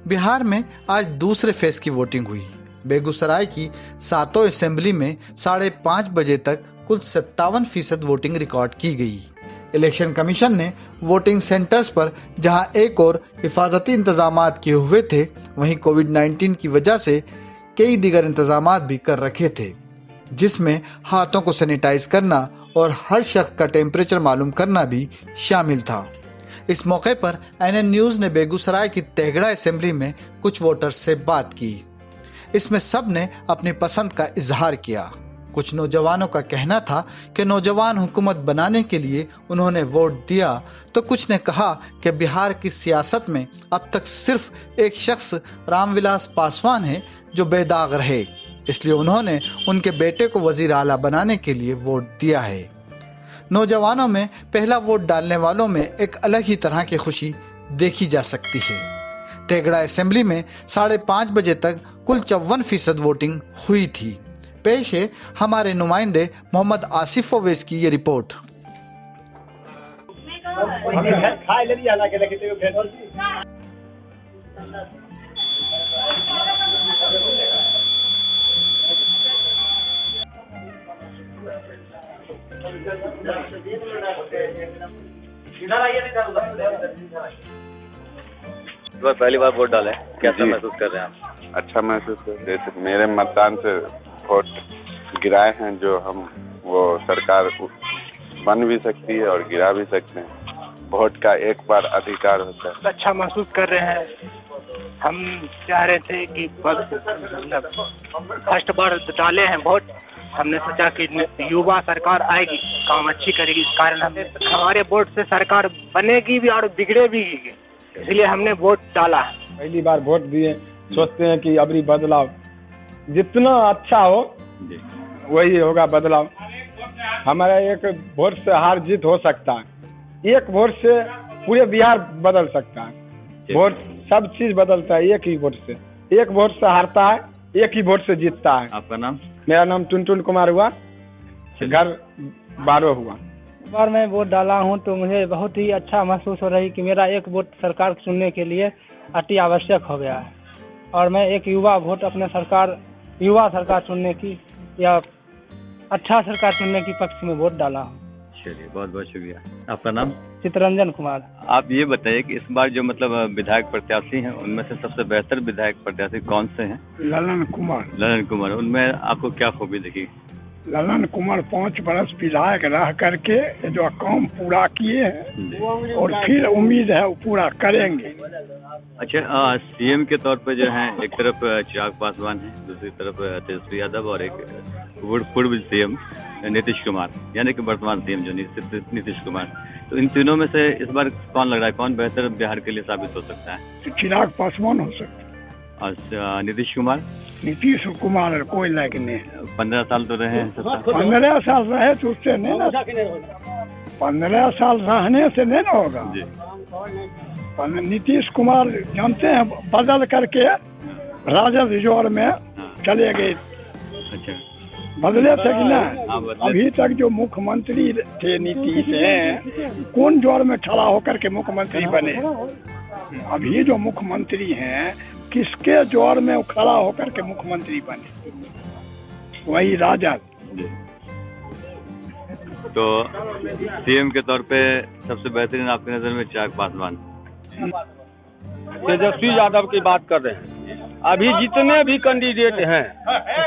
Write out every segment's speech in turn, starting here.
बिहार में आज दूसरे फेज की वोटिंग हुई। बेगूसराय की 7 असेंबली में 5:30 बजे तक कुल 57% वोटिंग रिकॉर्ड की गई। इलेक्शन कमीशन ने वोटिंग सेंटर्स पर जहां एक और हिफाजती इंतजामात किए हुए थे, वहीं कोविड-19 की वजह से कई दीगर इंतजामात भी कर रखे थे, जिसमें हाथों को सैनिटाइज करना और हर शख्स का टेम्परेचर मालूम करना भी शामिल था। इस मौके पर एनएन न्यूज़ ने बेगूसराय की तेघड़ा असेंबली में कुछ वोटर्स से बात की। इसमें सब ने अपनी पसंद का इजहार किया। कुछ नौजवानों का कहना था कि नौजवान हुकूमत बनाने के लिए उन्होंने वोट दिया, तो कुछ ने कहा कि बिहार की सियासत में अब तक सिर्फ एक शख्स रामविलास पासवान है जो बेदाग रहे, इसलिए उन्होंने उनके बेटे को वजीर आला बनाने के लिए वोट दिया है। नौजवानों में पहला वोट डालने वालों में एक अलग ही तरह की खुशी देखी जा सकती है। तेघड़ा असेंबली में 5:30 बजे तक कुल 54% वोटिंग हुई थी। पेश है हमारे नुमाइंदे मोहम्मद आसिफ ओवैस की ये रिपोर्ट। पहली बार वोट डाले, कैसा महसूस कर रहे हैं आप? अच्छा महसूस कर रहे थे। मेरे मतदान से वोट गिराए हैं, जो हम वो सरकार बन भी सकती है और गिरा भी सकते हैं। वोट का एक बार अधिकार होता है। अच्छा महसूस कर रहे हैं। हम चाह रहे थे कि फर्स्ट बार डाले हैं वोट, हमने सोचा कि युवा सरकार आएगी, काम अच्छी करेगी, इस कारण हमारे वोट से सरकार बनेगी भी और बिगड़े भी, इसलिए हमने वोट डाला। पहली बार वोट दिए, सोचते हैं कि अबरी बदलाव जितना अच्छा हो वही होगा बदलाव। हमारा एक वोट से हार जीत हो सकता है, एक वोट से पूरे बिहार बदल सकता है। वोट सब चीज बदलता है, एक ही वोट से। एक वोट से हारता है, एक ही वोट से जीतता है। आपका नाम? मेरा नाम टुनटुन कुमार हुआ, घर 12 हुआ। बार मैं वोट डाला हूं तो मुझे बहुत ही अच्छा महसूस हो रही कि मेरा एक वोट सरकार चुनने के लिए अति आवश्यक हो गया है, और मैं एक युवा वोट अपने युवा सरकार चुनने की या अच्छा सरकार चुनने की पक्ष में वोट डाला हूँ। चलिए, बहुत बहुत शुक्रिया। आपका नाम? चितरंजन कुमार। आप ये बताइए कि इस बार जो विधायक प्रत्याशी हैं, उनमें से सबसे बेहतर विधायक प्रत्याशी कौन से हैं? ललन कुमार। ललन कुमार। उनमें आपको क्या खूबी दिखी? ललन कुमार 5 बरस विधायक रह करके जो काम पूरा किए हैं और फिर उम्मीद है वो पूरा करेंगे। अच्छा, सीएम के तौर पे जो है, एक तरफ चिराग पासवान है, दूसरी तरफ तेजस्वी यादव और एक पूर्व सीएम नीतीश कुमार, यानी कि वर्तमान सीएम जो नीतीश कुमार। तो इन तीनों में से इस बार कौन लग रहा है, कौन बेहतर बिहार के लिए साबित हो सकता है? चिराग पासवान हो सकता है। और नीतीश कुमार? नीतीश कुमार कोई लायक नहीं। 15 साल तो रहे हैं। 15 साल रहे तो उससे नहीं ना, 15 साल रहने से नहीं ना होगा जी। नीतीश कुमार जानते हैं, बदल करके राजद जोर में चले गए। अच्छा, बदले थे कि नहीं? अभी तक जो मुख्यमंत्री थे नीतीश हैं, कौन जोर में खड़ा होकर के मुख्यमंत्री बने? अभी जो मुख्यमंत्री हैं, किसके जोर में खड़ा होकर के मुख्यमंत्री बने? वही राजद। तो सीएम के तौर पे सबसे बेहतरीन आपकी नजर में चिराग पासवान? तेजस्वी यादव की बात कर रहे हैं। अभी जितने भी कैंडिडेट हैं,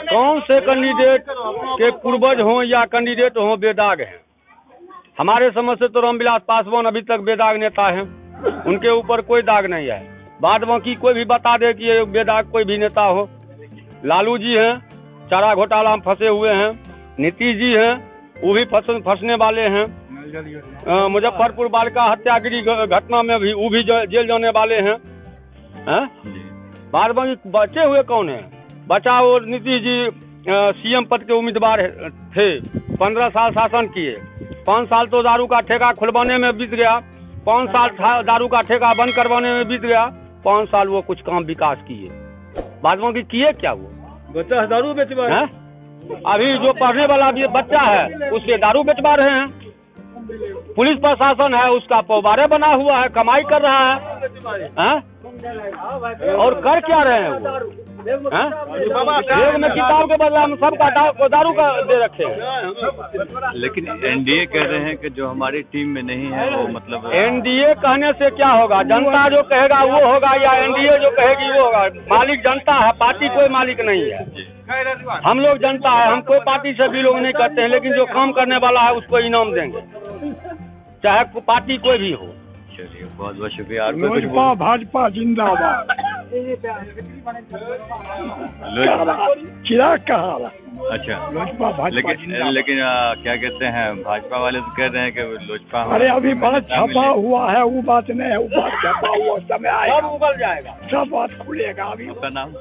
कौन से कैंडिडेट के पूर्वज हों या कैंडिडेट हों बेदाग हैं? हमारे समझ से तो रामविलास पासवान अभी तक बेदाग नेता हैं, उनके ऊपर कोई दाग नहीं है। बाद बाकी कोई भी बता दे कि ये बेदाग कोई भी नेता हो। लालू जी हैं, चारा घोटाला में फंसे हुए हैं। नीतीश जी हैं, वो भी फंसने वाले हैं। मुजफ्फरपुर बालिका हत्यागिरी घटना में भी वो भी जेल जाने वाले हैं। बाद बाकी बचे हुए कौन है? बचा वो नीतीश जी सीएम पद के उम्मीदवार थे, 15 साल शासन किए। 5 साल तो दारू का ठेका खुलवाने में बीत गया, 5 साल दारू का ठेका बंद करवाने में बीत गया, 5 साल वो कुछ काम विकास किए। बाद में किए क्या? वो बच्चा दारू बेचवा है। अभी जो पढ़ने वाला भी बच्चा है, उससे दारू बेचवा रहे हैं। पुलिस प्रशासन है, उसका पौबारे बना हुआ है, कमाई कर रहा है। और कर क्या रहे हैं वो? हैं? जेब में किताब के बदले हम सबका दारू का दे रखे हैं। लेकिन एनडीए कह रहे हैं कि जो हमारी टीम में नहीं है वो मतलब एनडीए कहने से क्या होगा? जनता जो कहेगा वो होगा या एनडीए जो कहेगी वो होगा? मालिक जनता है, पार्टी कोई मालिक नहीं है। हम लोग जनता है, हम कोई पार्टी से बिलोंग नहीं करते हैं, लेकिन जो काम करने वाला है उसको इनाम देंगे, चाहे पार्टी कोई भी हो। चलिए बहुत बहुत शुक्रिया। और कोई कुछ लोजपा भाजपा जिंदाबाद। चिराग का हाल। अच्छा, लोजपा भाजपा लेकिन क्या कहते हैं, भाजपा वाले तो कह रहे हैं कि लोजपा अरे अभी बात छपा हुआ है, वो बात नहीं है, वो बात छपा हुआ समय आएगा, सब उगल जाएगा, सब बात खुलेगा। अभी आपका नाम?